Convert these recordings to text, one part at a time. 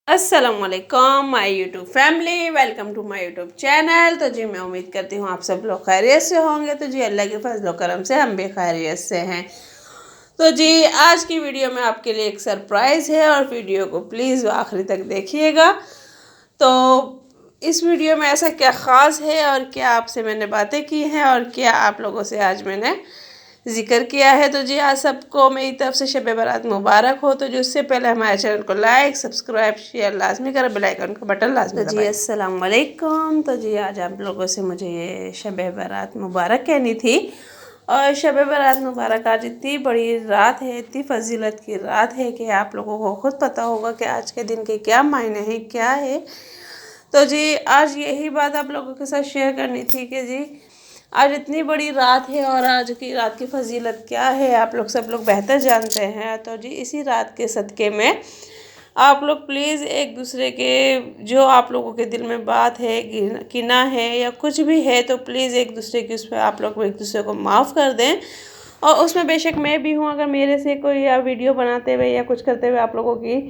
अस्सलामुअलैकुम my YouTube family, welcome to my YouTube channel. तो जी मैं उम्मीद करती हूँ आप सब लोग खैरियत से होंगे। तो जी अल्लाह के फजल करम से हम भी खैरियत से हैं। तो जी आज की वीडियो में आपके लिए एक सरप्राइज़ है और वीडियो को प्लीज़ आखिरी तक देखिएगा। तो इस वीडियो में ऐसा क्या ख़ास है और क्या आपसे मैंने बातें की हैं और क्या आप लोगों से आज मैंने ज़िक्र किया है। तो जी आज सबको मेरी तरफ से शब बारात मुबारक हो। तो जो उससे पहले हमारे चैनल को लाइक सब्सक्राइब शेयर लाजमी करें, बेल आइकन का बटन लाजमी दबाएं। जी अस्सलाम वालेकुम। तो जी आज आप लोगों से मुझे ये शब बारात मुबारक कहनी थी। और शब बारात मुबारक आज इतनी बड़ी रात है, इतनी फजीलत की रात है कि आप लोगों को ख़ुद पता होगा कि आज के दिन के क्या मायने हैं, क्या है। तो जी आज यही बात आप लोगों के साथ शेयर करनी थी कि जी आज इतनी बड़ी रात है और आज की रात की फजीलत क्या है आप लोग सब लोग बेहतर जानते हैं। तो जी इसी रात के सदक़े में आप लोग प्लीज़ एक दूसरे के जो आप लोगों के दिल में बात है, किना है या कुछ भी है, तो प्लीज़ एक दूसरे की उस पर आप लोग एक दूसरे को माफ़ कर दें। और उसमें बेशक मैं भी हूँ, अगर मेरे से कोई या वीडियो बनाते हुए या कुछ करते हुए आप लोगों की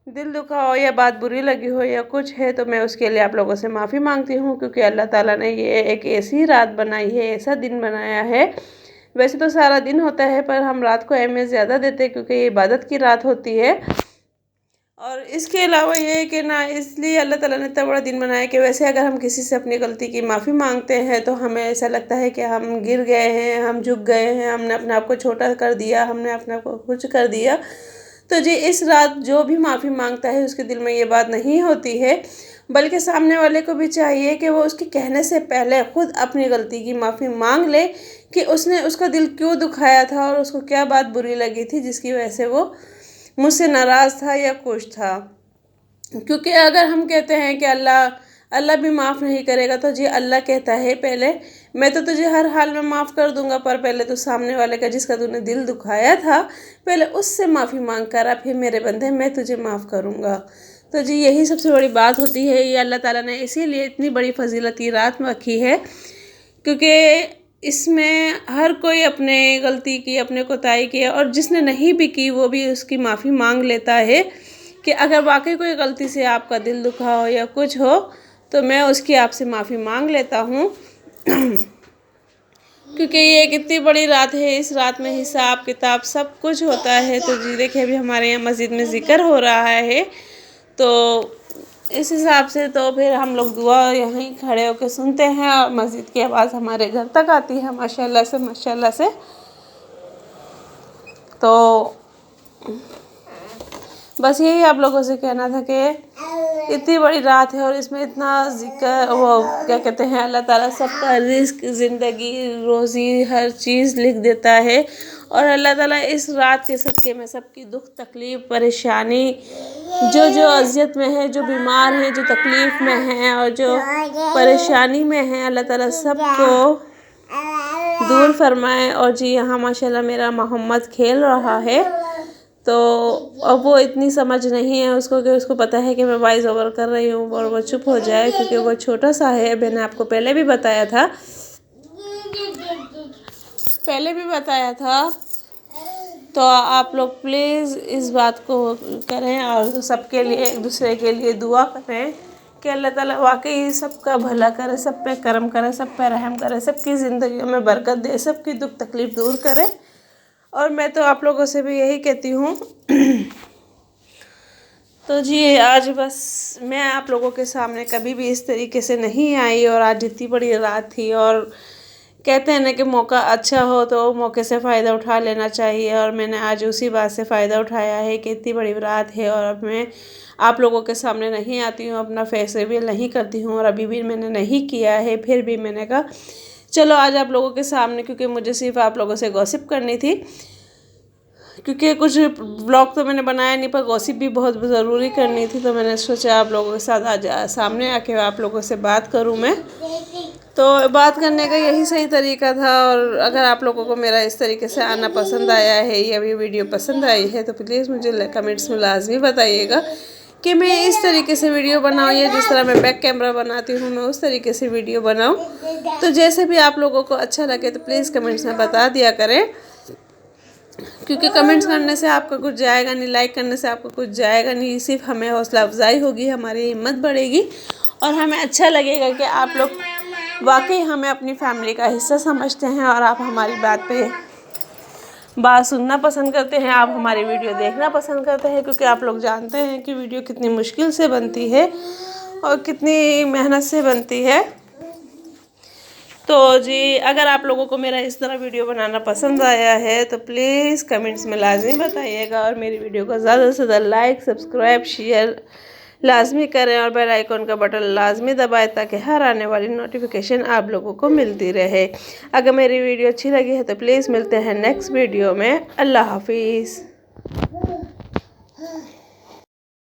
दिल दुखा हो या बात बुरी लगी हो या कुछ है, तो मैं उसके लिए आप लोगों से माफ़ी मांगती हूँ। क्योंकि अल्लाह ताला ने ये एक ऐसी रात बनाई है, ऐसा दिन बनाया है। वैसे तो सारा दिन होता है पर हम रात को अहमियत ज़्यादा देते हैं क्योंकि ये इबादत की रात होती है। और इसके अलावा ये है कि ना, इसलिए अल्लाह ताला ने इतना बड़ा दिन बनाया कि वैसे अगर हम किसी से अपनी गलती की माफ़ी मांगते हैं तो हमें ऐसा लगता है कि हम गिर गए हैं, हम झुक गए हैं, हमने अपने आप को छोटा कर दिया, हमने अपने आप को कुछ कर दिया। तो जी इस रात जो भी माफ़ी मांगता है उसके दिल में ये बात नहीं होती है, बल्कि सामने वाले को भी चाहिए कि वो उसके कहने से पहले ख़ुद अपनी गलती की माफ़ी मांग ले कि उसने उसका दिल क्यों दुखाया था और उसको क्या बात बुरी लगी थी जिसकी वजह से वो मुझसे नाराज़ था या खुश था। क्योंकि अगर हम कहते हैं कि अल्लाह भी माफ़ नहीं करेगा, तो जी अल्लाह कहता है पहले मैं तो तुझे हर हाल में माफ़ कर दूंगा, पर पहले तो सामने वाले का जिसका तूने दिल दुखाया था पहले उससे माफ़ी मांग कर फिर मेरे बंदे मैं तुझे माफ़ करूंगा। तो जी यही सबसे बड़ी बात होती है। ये अल्लाह ताला ने इसीलिए इतनी बड़ी फजीलत की रात में रखी है क्योंकि इसमें हर कोई अपने गलती की, अपने कोताही की, और जिसने नहीं भी की वो भी उसकी माफ़ी मांग लेता है कि अगर वाकई कोई गलती से आपका दिल दुखा हो या कुछ हो तो मैं उसकी आपसे माफ़ी मांग लेता हूँ। क्योंकि ये एक इतनी बड़ी रात है, इस रात में हिसाब किताब सब कुछ होता है। तो जी देखिए अभी हमारे यहाँ मस्जिद में ज़िक्र हो रहा है, तो इस हिसाब से तो फिर हम लोग दुआ यहीं खड़े होकर सुनते हैं और मस्जिद की आवाज़ हमारे घर तक आती है माशाल्लाह से, माशाल्लाह से। तो बस यही आप लोगों से कहना था कि इतनी बड़ी रात है और इसमें इतना जिक्र, वो क्या कहते हैं, अल्लाह ताला सबका रिस्क, ज़िंदगी, रोज़ी, हर चीज़ लिख देता है। और अल्लाह ताला इस रात के सदक़े में सबकी दुख तकलीफ़ परेशानी, जो जो अज़ियत में है, जो बीमार हैं, जो तकलीफ़ में हैं और जो परेशानी में हैं, अल्लाह ताला सबको दूर फरमाए। और जी यहाँ माशाल्लाह मेरा मोहम्मद खेल रहा है, तो अब वो इतनी समझ नहीं है उसको कि उसको पता है कि मैं वॉइस ओवर कर रही हूँ और वो चुप हो जाए क्योंकि वो छोटा सा है। मैंने आपको पहले भी बताया था, तो आप लोग प्लीज़ इस बात को करें और सबके लिए, एक दूसरे के लिए दुआ करें कि अल्लाह ताला वाकई सबका भला करे, सब पे करम करे, सब पे रहम करे, सबकी ज़िंदगी में बरकत दे, सबकी दुख तकलीफ़ दूर करे। और मैं तो आप लोगों से भी यही कहती हूँ। तो जी आज बस मैं आप लोगों के सामने कभी भी इस तरीके से नहीं आई और आज इतनी बड़ी रात थी। और कहते हैं ना कि मौका अच्छा हो तो मौके से फ़ायदा उठा लेना चाहिए, और मैंने आज उसी बात से फ़ायदा उठाया है कि इतनी बड़ी रात है और अब मैं आप लोगों के सामने नहीं आती हूँ, अपना फेस रिवील नहीं करती हूँ, और अभी भी मैंने नहीं किया है। फिर भी मैंने कहा चलो आज आप लोगों के सामने, क्योंकि मुझे सिर्फ आप लोगों से गॉसिप करनी थी, क्योंकि कुछ ब्लॉग तो मैंने बनाया नहीं पर गॉसिप भी बहुत ज़रूरी करनी थी। तो मैंने सोचा आप लोगों के साथ आज सामने आके आप लोगों से बात करूं मैं। तो बात करने का यही सही तरीका था। और अगर आप लोगों को मेरा इस तरीके से आना पसंद आया है या ये वीडियो पसंद आई है तो प्लीज़ मुझे कमेंट्स में लाजमी बताइएगा कि मैं इस तरीके से वीडियो बनाऊँ या जिस तरह मैं बैक कैमरा बनाती हूँ मैं उस तरीके से वीडियो बनाऊँ। तो जैसे भी आप लोगों को अच्छा लगे तो प्लीज़ कमेंट्स में बता दिया करें। क्योंकि कमेंट्स करने से आपका कुछ जाएगा नहीं, लाइक करने से आपका कुछ जाएगा नहीं, सिर्फ हमें हौसला अफजाई होगी, हमारी हिम्मत बढ़ेगी और हमें अच्छा लगेगा कि आप लोग वाकई हमें अपनी फैमिली का हिस्सा समझते हैं और आप हमारी बात सुनना पसंद करते हैं, आप हमारी वीडियो देखना पसंद करते हैं, क्योंकि आप लोग जानते हैं कि वीडियो कितनी मुश्किल से बनती है और कितनी मेहनत से बनती है। तो जी अगर आप लोगों को मेरा इस तरह वीडियो बनाना पसंद आया है तो प्लीज़ कमेंट्स में लाजमी बताइएगा और मेरी वीडियो को ज़्यादा से ज़्यादा लाइक, सब्सक्राइब, शेयर लाजमी करें और बेल आइकन का बटन लाजमी दबाएं ताकि हर आने वाली नोटिफिकेशन आप लोगों को मिलती रहे। अगर मेरी वीडियो अच्छी लगी है तो प्लीज़ मिलते हैं नेक्स्ट वीडियो में। अल्लाह हाफिज़।